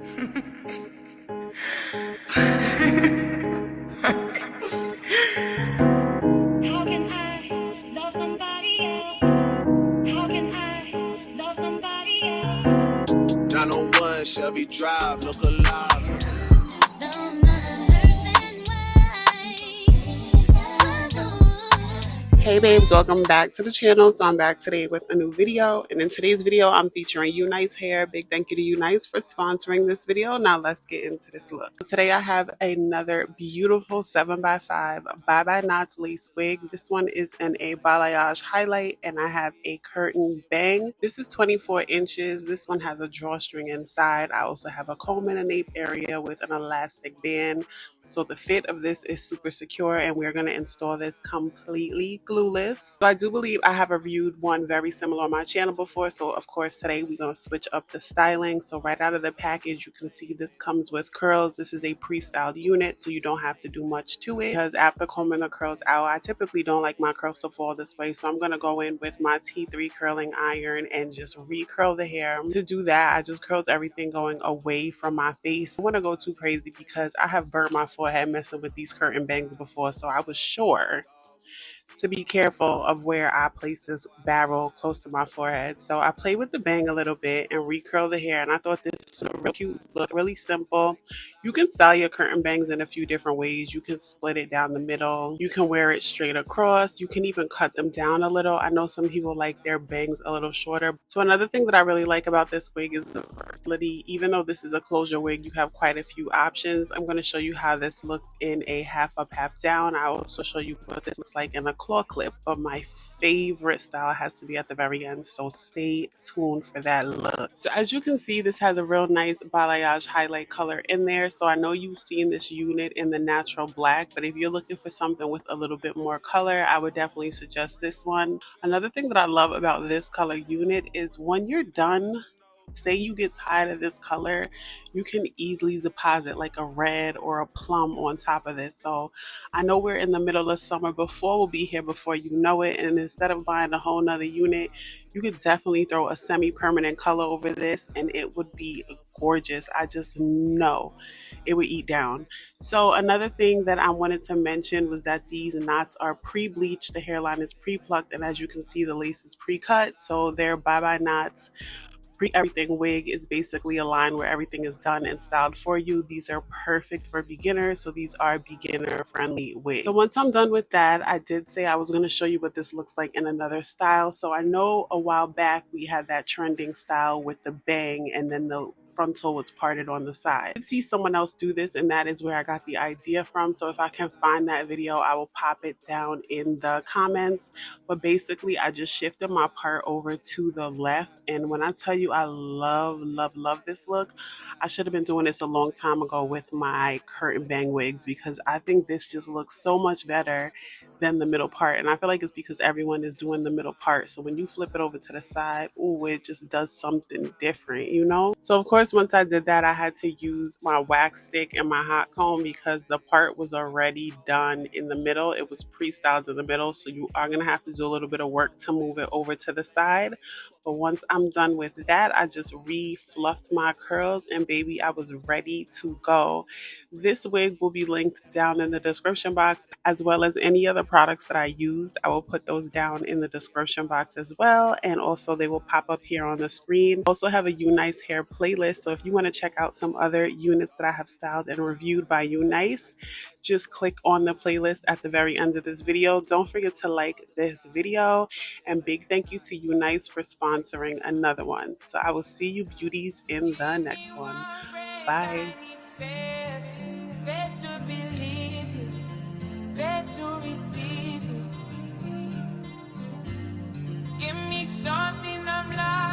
How can I love somebody else? How can I love somebody else? 901 Shelby Drive, look alive. Hey babes, welcome back to the channel. So I'm back today with a new video, and in today's video I'm featuring Unice hair. Big thank you to Unice for sponsoring this video. Now let's get into this look. Today I have another beautiful 7x5 Bye Bye Knots lace wig. This one is in a balayage highlight, and I have a curtain bang. This is 24 inches. This one has a drawstring inside. I also have a comb and a nape area with an elastic band. So the fit of this is super secure, and we're going to install this completely glueless. So I do believe I have reviewed one very similar on my channel before. So of course today we're going to switch up the styling. So right out of the package you can see this comes with curls. This is a pre-styled unit, so you don't have to do much to it, because after combing the curls out, I typically don't like my curls to fall this way. So I'm going to go in with my T3 curling iron and just recurl the hair. To do that, I just curled everything going away from my face. I want to go too crazy because I have burnt my forehead messing with these curtain bangs before, so I was sure to be careful of where I place this barrel close to my forehead. So I played with the bang a little bit and recurl the hair, and I thought this was a real cute look, really simple. You can style your curtain bangs in a few different ways. You can split it down the middle. You can wear it straight across. You can even cut them down a little. I know some people like their bangs a little shorter. So another thing that I really like about this wig is the versatility. Even though this is a closure wig, you have quite a few options. I'm going to show you how this looks in a half up, half down. I'll also show you what this looks like in a claw clip, but my favorite style has to be at the very end, so stay tuned for that look. So as you can see, this has a real nice balayage highlight color in there. So I know you've seen this unit in the natural black, but if you're looking for something with a little bit more color, I would definitely suggest this one. Another thing that I love about this color unit is when you're done, say you get tired of this color, you can easily deposit like a red or a plum on top of this. So I know we're in the middle of summer, before will be here before you know it, and instead of buying a whole nother unit, you could definitely throw a semi-permanent color over this and it would be gorgeous. I just know it would eat down. So another thing that I wanted to mention was that these knots are pre-bleached, the hairline is pre-plucked, and as you can see the lace is pre-cut. So they're bye-bye knots. Everything wig is basically a line where everything is done and styled for you. These are perfect for beginners, so these are beginner friendly wigs. So once I'm done with that, I did say I was going to show you what this looks like in another style. So I know a while back we had that trending style with the bang and then the frontal was parted on the side. I did see someone else do this, and that is where I got the idea from. So if I can find that video, I will pop it down in the comments. But basically I just shifted my part over to the left, and when I tell you I love this look, I should have been doing this a long time ago with my curtain bang wigs, because I think this just looks so much better than the middle part. And I feel like it's because everyone is doing the middle part, so when you flip it over to the side, ooh, it just does something different, you know? So of course once I did that, I had to use my wax stick and my hot comb because the part was already done in the middle. It was pre-styled in the middle, so you are going to have to do a little bit of work to move it over to the side. But once I'm done with that, I just re-fluffed my curls, and baby, I was ready to go. This wig will be linked down in the description box, as well as any other products that I used. I will put those down in the description box as well, and also they will pop up here on the screen. I also have a Unice hair playlist, so if you want to check out some other units that I have styled and reviewed by Unice, just click on the playlist at the very end of this video. Don't forget to like this video, and big thank you to Unice for sponsoring another one. So I will see you beauties in the next one. Bye. To believe you, to receive you. Give me something I'm like.